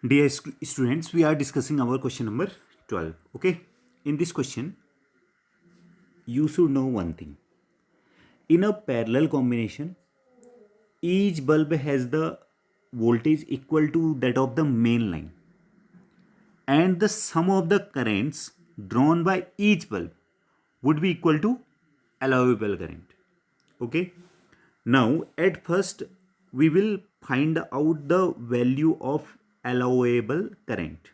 Dear students, we are discussing our question number 12. Okay, in this question, you should know one thing. In a parallel combination, each bulb has the voltage equal to that of the main line, and the sum of the currents drawn by each bulb would be equal to allowable current. Okay, now at first we will find out the value of allowable current.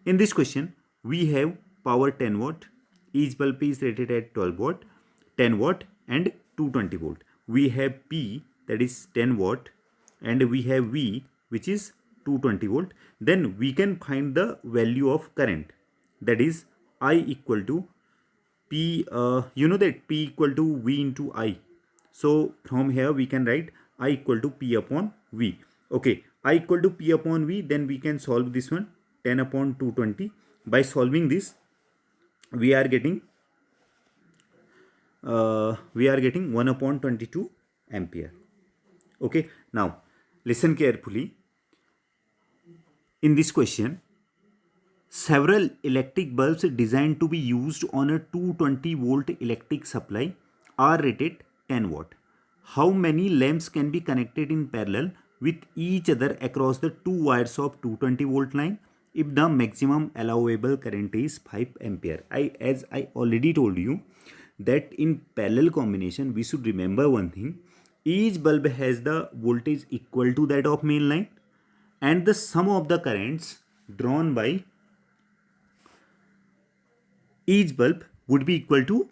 In this question, we have power 10 watt. Each bulb is rated at 12 watt, 10 watt and 220 volt. We have P, that is 10 watt, and we have V, which is 220 volt. Then we can find the value of current, that is I equal to P, you know that P equal to V into I. So from here we can write I equal to P upon V. Okay, I equal to P upon V, then we can solve this one, 10 upon 220. By solving this, we are getting 1 upon 22 ampere. Okay, now listen carefully. In this question, several electric bulbs designed to be used on a 220 volt electric supply are rated 10 watt. How many lamps can be connected in parallel with each other across the two wires of 220 volt line if the maximum allowable current is 5 ampere? As I already told you that in parallel combination we should remember one thing. Each bulb has the voltage equal to that of main line, and the sum of the currents drawn by each bulb would be equal to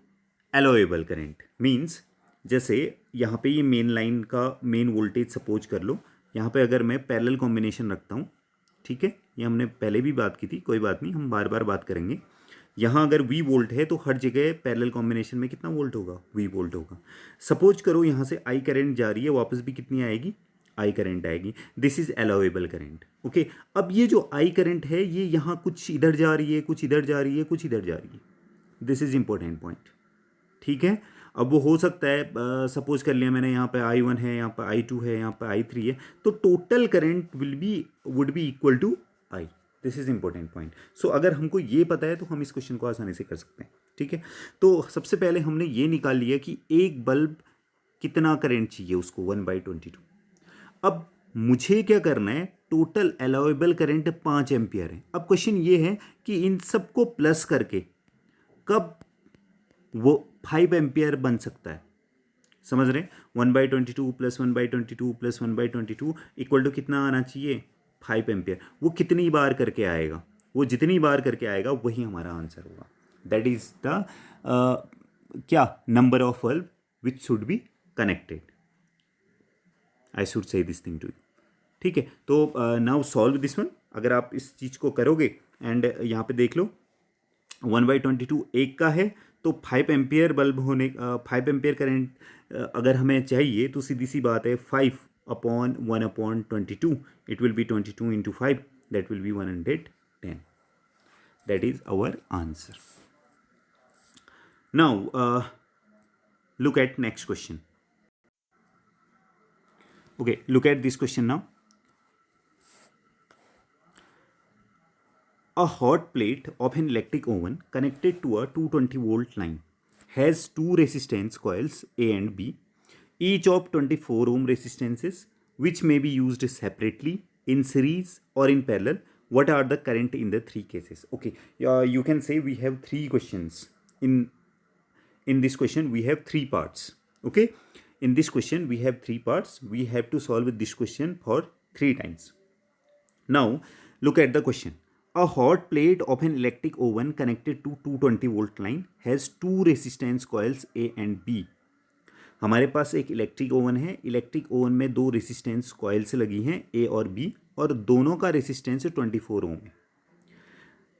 allowable current. Means जैसे यहाँ पे ये main line का main voltage suppose कर लो, यहाँ पे अगर मैं पैरेलल कॉम्बिनेशन रखता हूँ, ठीक है, ये हमने पहले भी बात की थी, कोई बात नहीं, हम बार बार बात करेंगे. यहाँ अगर V वोल्ट है तो हर जगह पैरेलल कॉम्बिनेशन में कितना वोल्ट होगा? V वोल्ट होगा. सपोज करो यहाँ से I करंट जा रही है, वापस भी कितनी आएगी? I करंट आएगी. This is allowable current. Okay, अब ये जो I करंट है ये यहाँ कुछ इधर जा रही है, कुछ इधर जा रही है, कुछ इधर जा रही है. This is important point. ठीक है, अब वो हो सकता है सपोज कर लिया मैंने, यहाँ पे I1 है, यहाँ पे I2 है, यहाँ पे I3 है, तो total current would be equal to I. This is important point. So अगर हमको ये पता है तो हम इस क्वेश्चन को आसानी से कर सकते हैं. ठीक है, तो सबसे पहले हमने ये निकाल लिया कि एक बल्ब कितना करंट चाहिए उसको, 1/22. अब मुझे क्या करना है, टोटल अलाउेबल करंट 5 एम्पियर है. अब क्वेश्चन ये है कि इन सबको प्लस करके कब वो 5 एम्पियर बन सकता है. समझ रहे हैं? 1/22 प्लस 1/22 प्लस 1/22 इक्वल टू कितना आना चाहिए? 5 एम्पियर. वो कितनी बार करके आएगा? वो जितनी बार करके आएगा वही हमारा आंसर होगा. दैट इज द क्या number of bulb which should be connected. I should say this thing to you. ठीक है, तो नाउ सॉल्व दिस वन. अगर आप इस चीज़ को करोगे एंड यहाँ पे देख लो 1/22 एक का है, तो 5 एम्पियर बल्ब होने 5 एम्पियर करंट अगर हमें चाहिए तो सीधी सी बात है 5 upon 1/22. It will be 22 into 5, that will be 110. That is our answer. Now look at next question. Okay, look at this question now. A hot plate of an electric oven connected to a 220 volt line has two resistance coils A and B, each of 24 ohm resistances, which may be used separately, in series or in parallel. What are the current in the three cases? Okay, you can say we have three questions. In this question we have three parts. Okay, in this question we have three parts. We have to solve this question for 3 times. Now look at the question. A hot plate of an electric oven connected to 220 volt line has two resistance coils A and B. हमारे पास एक electric oven है. Electric oven में दो resistance coils लगी हैं A और B, और दोनों का रेसिस्टेंस 24 ओम है.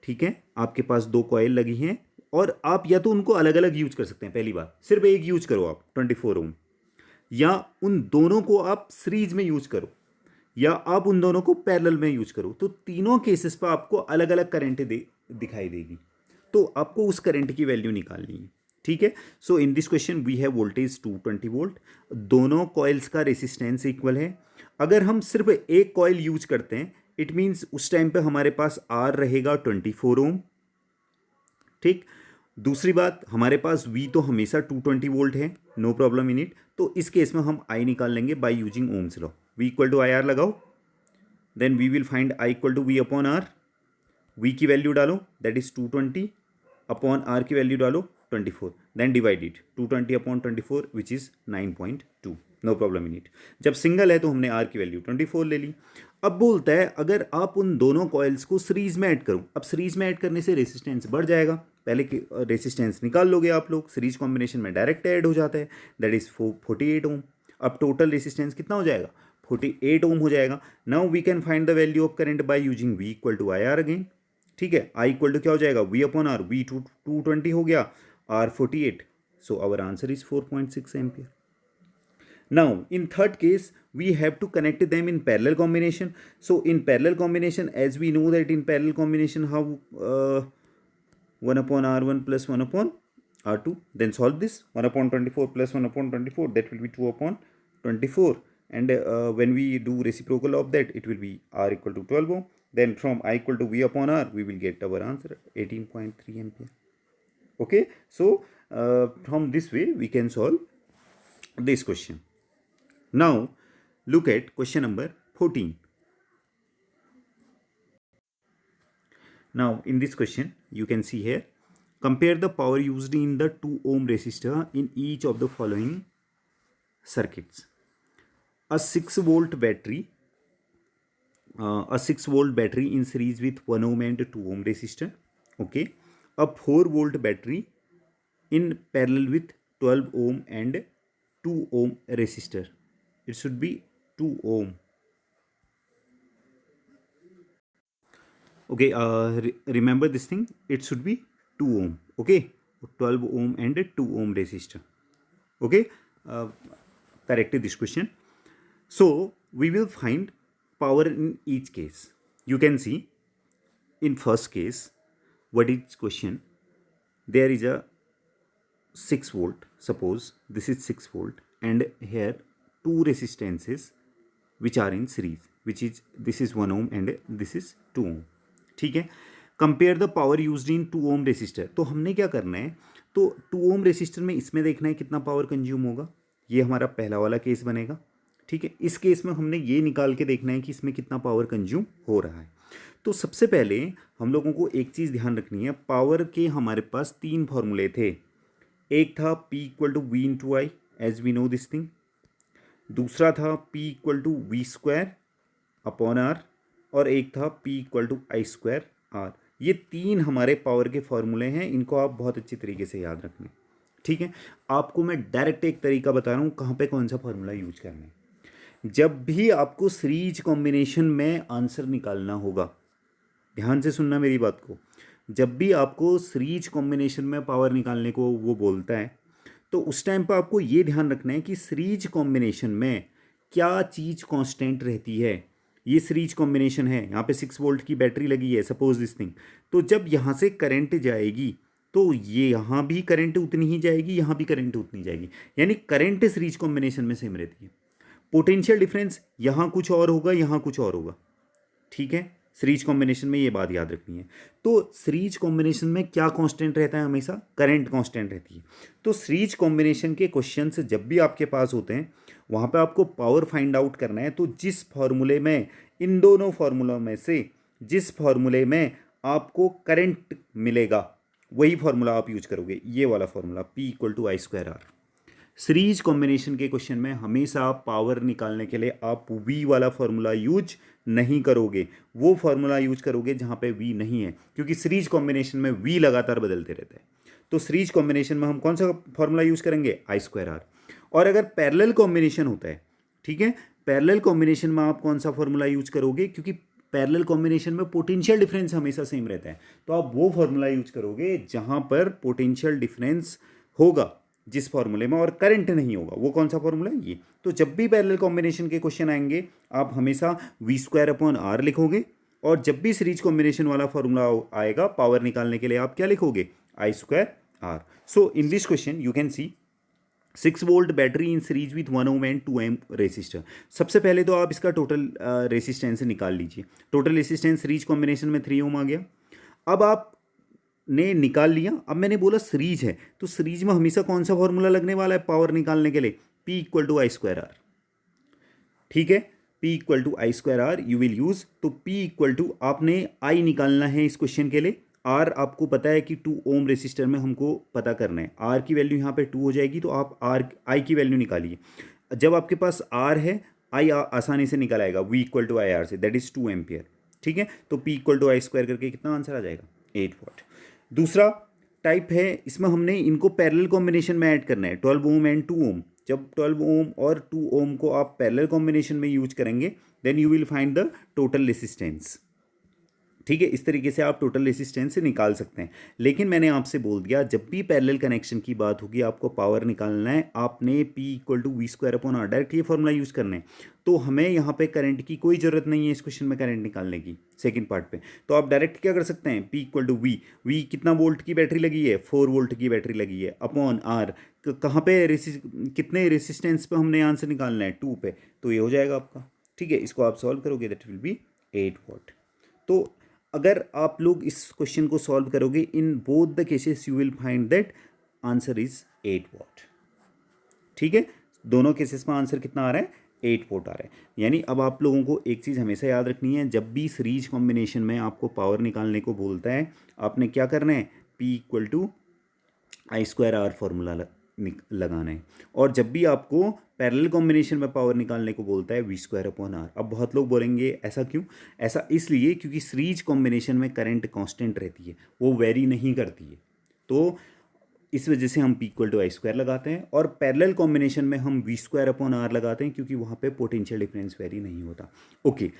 ठीक है, आपके पास दो कॉइल लगी हैं और आप या तो उनको अलग अलग यूज कर सकते हैं. पहली बात, सिर्फ एक यूज करो आप 24 ओम, या उन दोनों को आप सीरीज में यूज करो, या आप उन दोनों को पैरेलल में यूज करो. तो तीनों केसेस पर आपको अलग अलग करंट दिखाई देगी. तो आपको उस करंट की वैल्यू निकालनी है. ठीक है, so in this question we have voltage 220 volt. दोनों कॉइल्स का रेसिस्टेंस इक्वल है. अगर हम सिर्फ एक कॉइल यूज करते हैं, इट मीन्स उस टाइम पे हमारे पास आर रहेगा 24 ओम, ठीक। दूसरी बात, हमारे पास वी तो हमेशा 220 वोल्ट है, नो प्रॉब्लम इन इट। तो इस केस में हम आई निकाल लेंगे by using ohm's law. V equal to I R लगाओ, then we will find I equal to V upon R. V की वैल्यू डालो, दैट इज 220, अपॉन आर की वैल्यू डालो 24, then divide it 220 upon 24 which is 9.2, no problem in it. जब single है तो हमने are की वैल्यू 24 ले ली। अब बोलता है अगर आप उन दोनों कॉइल्स को सीरीज में ऐड करो। अब सीरीज में ऐड करने से रेसिस्टेंस बढ़ जाएगा, पहले की रेसिस्टेंस निकाल लोगे आप लोग, सीरीज कॉम्बिनेशन में डायरेक्ट ऐड हो जाता है, दैट इज 48 ओम। अब टोटल रेसिस्टेंस कितना हो जाएगा, 48 ओम हो जाएगा। Now we can find the value of current by using V equal to I R again, ठीक है। आई इक्वल टू क्या हो जाएगा, वी अपॉन आर, वी 220 हो गया, R 48, so our answer is 4.6 ampere. Now, in third case, we have to connect them in parallel combination. So, in parallel combination, as we know that in parallel combination, how 1 upon R1 plus 1 upon R2. Then solve this, 1 upon 24 plus 1 upon 24, that will be 2 upon 24. And when we do reciprocal of that, it will be R equal to 12 ohm. Then from I equal to V upon R, we will get our answer 18.3 ampere. Okay, so from this way, we can solve this question. Now, look at question number 14. Now, in this question, you can see here, compare the power used in the 2 ohm resistor in each of the following circuits. A 6 volt battery, in series with 1 ohm and 2 ohm resistor. Okay. A 4 volt battery in parallel with 12 ohm and 2 ohm resistor. It should be 2 ohm. Okay, remember this thing, it should be 2 ohm. Okay, 12 ohm and 2 ohm resistor. Okay, correct this question. So we will find power in each case. You can see in first case, what is question, there is a 6 volt, suppose this is 6 volt, and here two resistances which are in series, which is this is 1 ohm and this is 2 ohm, ठीक है। Compare the power used in 2 ohm resistor. तो हमने क्या करना है, तो 2 ohm resistor में इसमें देखना है कितना पावर कंज्यूम होगा, ये हमारा पहला वाला केस बनेगा, ठीक है। इस केस में हमने ये निकाल के देखना है कि इसमें कितना पावर कंज्यूम हो रहा है। तो सबसे पहले हम लोगों को एक चीज़ ध्यान रखनी है, पावर के हमारे पास 3 फॉर्मूले थे। एक था P equal to V into I, as we know this thing. दूसरा था P equal to V square upon R, और एक था P equal to I square R. ये 3 हमारे पावर के फॉर्मूले हैं, इनको आप बहुत अच्छी तरीके से याद रखना, ठीक है। आपको मैं डायरेक्ट एक तरीका बता रहा हूँ कहाँ पे कौन सा फॉर्मूला यूज करना है। जब भी आपको सीरीज कॉम्बिनेशन में आंसर निकालना होगा, ध्यान से सुनना मेरी बात को, जब भी आपको सीरीज कॉम्बिनेशन में पावर निकालने को वो बोलता है, तो उस टाइम पर आपको ये ध्यान रखना है कि सीरीज कॉम्बिनेशन में क्या चीज़ कांस्टेंट रहती है। ये सीरीज कॉम्बिनेशन है, यहाँ पे 6 वोल्ट की बैटरी लगी है, सपोज दिस थिंग। तो जब यहाँ से करंट जाएगी तो ये यहाँ भी करंट उतनी ही जाएगी, यहाँ भी करंट उतनी जाएगी, यानी करंट सीरीज कॉम्बिनेशन में सेम रहती है। पोटेंशियल डिफरेंस यहाँ कुछ और होगा, यहाँ कुछ और होगा, ठीक है। सीरीज कॉम्बिनेशन में ये बात याद रखनी है। तो सीरीज कॉम्बिनेशन में क्या कांस्टेंट रहता है, हमेशा करंट कांस्टेंट रहती है। तो सीरीज कॉम्बिनेशन के क्वेश्चंस जब भी आपके पास होते हैं, वहाँ पे आपको पावर फाइंड आउट करना है। तो जिस फॉर्मूले में, इन दोनों फार्मूलों में से जिस फार्मूले में आपको करंट मिलेगा, वही फार्मूला आप यूज करोगे, ये वाला formula P equal to I square R. Series combination के क्वेश्चन में हमेशा पावर निकालने के लिए आप V वाला फार्मूला यूज नहीं करोगे, वो फार्मूला यूज करोगे जहाँ पे V नहीं है, क्योंकि सीरीज कॉम्बिनेशन में V लगातार बदलते रहते हैं। तो सीरीज कॉम्बिनेशन में हम कौन सा फार्मूला यूज करेंगे, आई स्क्वायर आर। और अगर पैरेलल कॉम्बिनेशन होता है, ठीक है, पैरेलल कॉम्बिनेशन में आप कौन सा फार्मूला यूज करोगे, क्योंकि पैरेलल कॉम्बिनेशन में पोटेंशियल डिफरेंस हमेशा सेम रहता है, तो आप वो फार्मूला यूज करोगे जहाँ पर पोटेंशियल डिफरेंस होगा जिस फार्मूले में, और करंट नहीं होगा। वो कौन सा फार्मूला है, ये। तो जब भी पैरेलल कॉम्बिनेशन के क्वेश्चन आएंगे, आप हमेशा वी स्क्वायर अपॉन आर लिखोगे, और जब भी सीरीज कॉम्बिनेशन वाला फार्मूला आएगा पावर निकालने के लिए, आप क्या लिखोगे, I square R. So in this question you can see 6 volt battery in series with 1 ohm and 2 M resistor. सबसे पहले तो आप इसका टोटल रेसिस्टेंस निकाल लीजिए। टोटल रेसिस्टेंस सीरीज कॉम्बिनेशन में 3 ओम आ गया। अब आपने निकाल लिया। अब मैंने बोला सीरीज है, तो सीरीज में हमेशा कौन सा फॉर्मूला लगने वाला है पावर निकालने के लिए? P equal to I square R. ठीक है, P equal to I square R you will use. तो P इक्वल टू आपने I निकालना है इस क्वेश्चन के लिए। R आपको पता है कि 2 ओम रेसिस्टर में हमको पता करना है। R की वैल्यू यहाँ पे 2 हो जाएगी, तो आप I की वैल्यू निकालिए। जब आपके पास R है, I आसानी से निकल आएगा V equal to I R से, दैट इज 2 एम्पियर। ठीक है, तो P equal to I square करके कितना आंसर आ जाएगा? 8 वॉट। दूसरा टाइप है, इसमें हमने इनको पैरेलल कॉम्बिनेशन में ऐड करना है, 12 ओम एंड 2 ओम। जब 12 ओम और 2 ओम को आप पैरेलल कॉम्बिनेशन में यूज करेंगे, then you will find the total resistance. ठीक है, इस तरीके से आप टोटल रेसिस्टेंस से निकाल सकते हैं। लेकिन मैंने आपसे बोल दिया, जब भी पैरेलल कनेक्शन की बात होगी, आपको पावर निकालना है, आपने P equal to V square upon R direct ये फॉर्मूला यूज़ करना है। तो हमें यहाँ पे करंट की कोई ज़रूरत नहीं है इस क्वेश्चन में करंट निकालने की, सेकंड पार्ट पे। तो आप डायरेक्ट क्या कर सकते हैं? P इक्वल टू वी कितना वोल्ट की बैटरी लगी है? 4 वोल्ट की बैटरी लगी है, अपॉन आर कहाँ पे कितने रेसिस्टेंस पे हमने आंसर निकालना है? 2 पे। तो ये हो जाएगा आपका। ठीक है, इसको आप सॉल्व करोगे, दैट विल बी 8 वॉट। तो अगर आप लोग इस क्वेश्चन को सॉल्व करोगे, in both the cases you will find that answer is 8 what. ठीक है, दोनों केसेस में आंसर कितना आ रहा है? 8 वोल्ट आ रहा है। यानी अब आप लोगों को एक चीज़ हमेशा याद रखनी है, जब भी सीरीज कॉम्बिनेशन में आपको पावर निकालने को बोलता है, आपने क्या करना है? P equal to I square R formula लगाना है। और जब भी आपको पैरेलल कॉम्बिनेशन में पावर निकालने को बोलता है, वी स्क्वायर अपॉन आर। अब बहुत लोग बोलेंगे ऐसा क्यों? ऐसा इसलिए क्योंकि सीरीज कॉम्बिनेशन में करंट कांस्टेंट रहती है, वो वेरी नहीं करती है। तो इस वजह से हम P equal to I square लगाते हैं, और पैरेलल कॉम्बिनेशन में हम वी स्क्वायर अपॉन आर लगाते हैं, क्योंकि वहाँ पे पोटेंशियल डिफरेंस वेरी नहीं होता। ओके,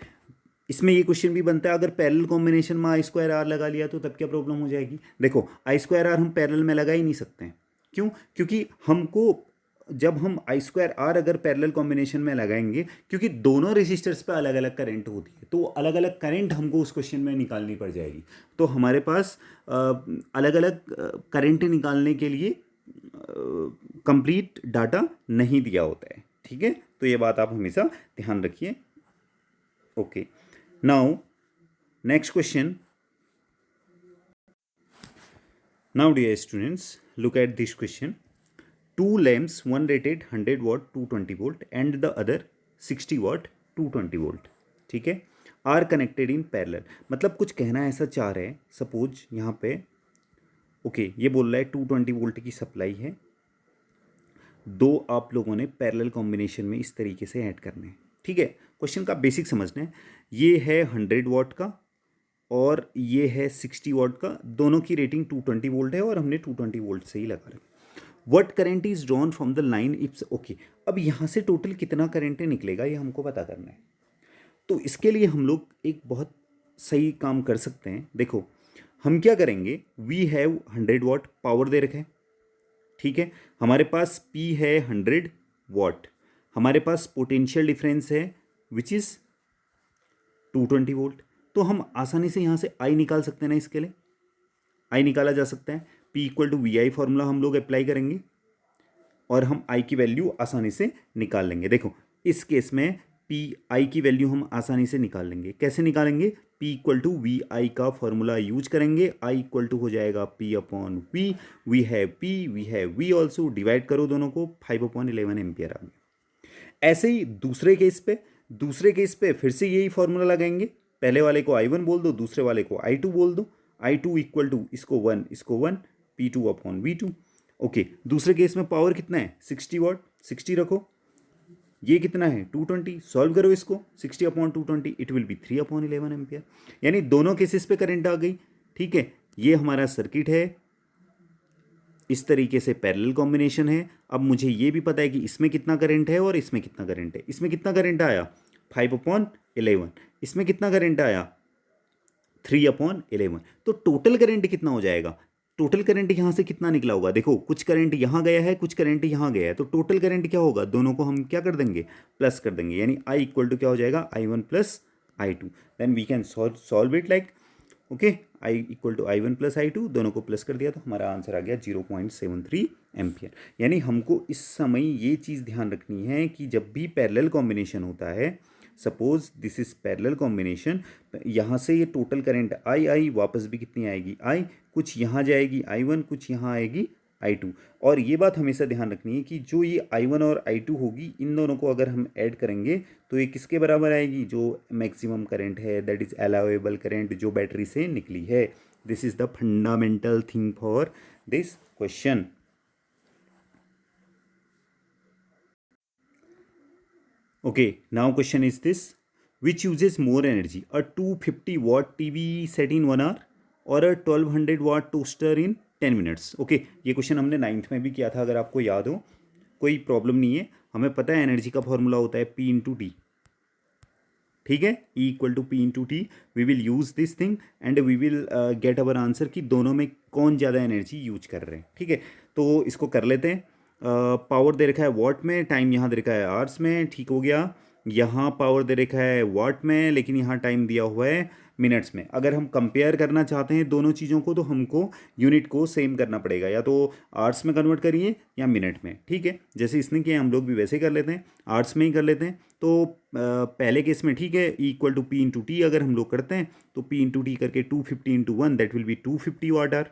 इसमें ये क्वेश्चन भी बनता है, अगर पैरेलल कॉम्बिनेशन में आई स्क्वायर आर लगा लिया तो तब क्या प्रॉब्लम हो जाएगी? देखो, आई स्क्वायर आर हम पैरेलल में लगा ही नहीं सकते हैं। क्यों? क्योंकि हमको जब हम आई स्क्वायर आर अगर पैरेलल कॉम्बिनेशन में लगाएंगे, क्योंकि दोनों रेजिस्टर्स पे अलग अलग करंट होती है, तो अलग अलग करंट हमको उस क्वेश्चन में निकालनी पड़ जाएगी। तो हमारे पास अलग अलग करंट निकालने के लिए कंप्लीट डाटा नहीं दिया होता है। ठीक है, तो ये बात आप हमेशा ध्यान रखिए। Okay, now next question. Now dear students, look at this question. Two lamps, one rated 100 watt 220 volt and the other 60 watt 220 volt. ठीक है, आर कनेक्टेड इन पैरेलल। मतलब कुछ कहना ऐसा चाह रहे हैं, सपोज यहाँ पे ओके ये बोल रहा है 220 वोल्ट की सप्लाई है, दो आप लोगों ने पैरेलल कॉम्बिनेशन में इस तरीके से ऐड करने हैं। ठीक है, क्वेश्चन का बेसिक समझना है। ये है 100 वॉट का और ये है 60 वॉट का, दोनों की रेटिंग 220 वोल्ट है और हमने 220 वोल्ट से ही लगा रखा। What current is drawn from the line इप्स। ओके, अब यहाँ से टोटल कितना करंट निकलेगा ये हमको पता करना है। तो इसके लिए हम लोग एक बहुत सही काम कर सकते हैं। देखो, हम क्या करेंगे, वी हैव 100 वॉट पावर दे रखे हैं। ठीक है, हमारे पास P है 100 वॉट, हमारे पास पोटेंशियल डिफरेंस है विच इज़ 220 वोल्ट। तो हम आसानी से यहाँ से I निकाल सकते हैं ना, इसके लिए I निकाला जा सकता है। P equal to V I formula हम लोग अप्लाई करेंगे और हम I की वैल्यू आसानी से निकाल लेंगे। देखो, इस केस में I की वैल्यू हम आसानी से निकाल लेंगे। कैसे निकालेंगे? P equal to V I का फॉर्मूला यूज करेंगे। I इक्वल टू हो जाएगा P upon V, we have V also, divide करो दोनों को, 5/11 एम्पियर आ गया। ऐसे ही दूसरे केस पे फिर से यही फॉर्मूला लगाएंगे। पहले वाले को I1 बोल दो, दूसरे वाले को I2 बोल दो। I2 इक्वल टू इसको 1 P2 अपॉन V2। ओके, दूसरे केस में पावर कितना है? 60 वॉट, 60 रखो। ये कितना है? 220। सॉल्व करो इसको, 60 upon 220, it will B 3/11 ampere. यानी दोनों केसेस पे करंट आ गई। ठीक है, ये हमारा सर्किट है, इस तरीके से पैरेलल कॉम्बिनेशन है। अब मुझे ये भी पता है कि इसमें कितना करंट है और इसमें कितना करंट है। इसमें कितना करंट आया? 5/11। इसमें कितना करंट आया? 3/11। तो टोटल करंट कितना हो जाएगा? टोटल करंट यहाँ से कितना निकला होगा? देखो, कुछ करंट यहाँ गया है, कुछ करंट यहाँ गया है, तो टोटल करंट क्या होगा? दोनों को हम क्या कर देंगे? प्लस कर देंगे। यानी I इक्वल टू क्या हो जाएगा? I1 plus I2। Then we can solve it like, okay, I=I1 + I2, दोनों को प्लस कर दिया तो हमारा आंसर आ गया 0.73 एम्पियर। यानी हमको इस समय ये चीज़ ध्यान रखनी है कि जब भी पैरेलल कॉम्बिनेशन होता है, suppose this is parallel combination, यहाँ से ये टोटल करंट आई वापस भी कितनी आएगी आई, कुछ यहाँ जाएगी I1, कुछ यहाँ आएगी I2। और ये बात हमेशा ध्यान रखनी है कि जो ये I1 और I2 होगी, इन दोनों को अगर हम ऐड करेंगे तो ये किसके बराबर आएगी, जो मैक्सिमम करंट है, दैट इज अलाउएबल करंट जो बैटरी से निकली है। This is the fundamental thing for this question. Okay, now question is this: which uses more energy, a 250 watt TV set in 1 hour or a 1200 watt toaster in 10 minutes? Okay, ये question हमने 9th में भी किया था, अगर आपको याद हो, कोई प्रॉब्लम नहीं है। हमें पता है एनर्जी का फॉर्मूला होता है P/T, ठीक है, E=P/T। We will use this thing and we will get our answer कि दोनों में कौन ज़्यादा एनर्जी यूज कर रहे हैं। ठीक है, तो इसको कर लेते हैं। पावर दे रखा है वॉट में, टाइम यहाँ दे रखा है आवर्स में, ठीक हो गया। यहाँ पावर दे रखा है वॉट में, लेकिन यहाँ टाइम दिया हुआ है मिनट्स में। अगर हम कंपेयर करना चाहते हैं दोनों चीज़ों को तो हमको यूनिट को सेम करना पड़ेगा, या तो आवर्स में कन्वर्ट करिए या मिनट में। ठीक है, जैसे इसने किया हम लोग भी वैसे ही कर लेते हैं, आवर्स में ही कर लेते हैं। तो पहले केस में ठीक है, E=P/T अगर हम लोग करते हैं तो P/T करके 250 × 1 that will be 250 watt hour,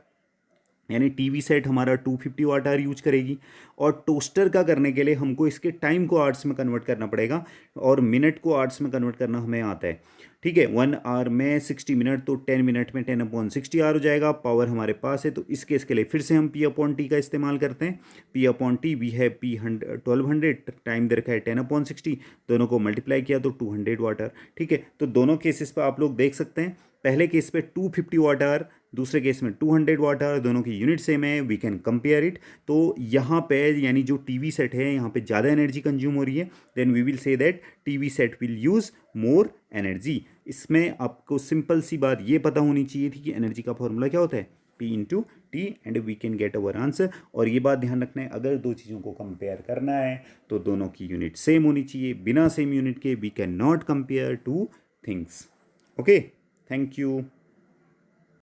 यानी टीवी सेट हमारा 250 वाट आवर यूज करेगी। और टोस्टर का करने के लिए हमको इसके टाइम को आवर्स में कन्वर्ट करना पड़ेगा, और मिनट को आवर्स में कन्वर्ट करना हमें आता है। ठीक है, 1 आवर में 60 मिनट, तो 10 मिनट में 10/60 आवर हो जाएगा। पावर हमारे पास है, तो इस केस के लिए फिर से हम P/T का इस्तेमाल करते हैं। P/T वी है P1200, टाइम दे रखा है 10/60, दोनों को मल्टीप्लाई किया तो 200 वाट आवर। ठीक है, तो दोनों केसेस पर आप लोग देख सकते हैं, पहले केस पे 250 वाट आवर, दूसरे केस में 200 वाट आवर, दोनों की यूनिट सेम है, वी कैन कंपेयर इट। तो यहाँ पे यानी जो टीवी सेट है यहाँ पे ज़्यादा एनर्जी कंज्यूम हो रही है, then we will say that TV set will use more energy. इसमें आपको सिंपल सी बात ये पता होनी चाहिए थी कि एनर्जी का फॉर्मूला क्या होता है, P/T, and we can get our answer. और ये बात ध्यान रखना है, अगर दो चीज़ों को कंपेयर करना है तो दोनों की यूनिट सेम होनी चाहिए। बिना सेम यूनिट के we can not compare two things. Okay, thank you.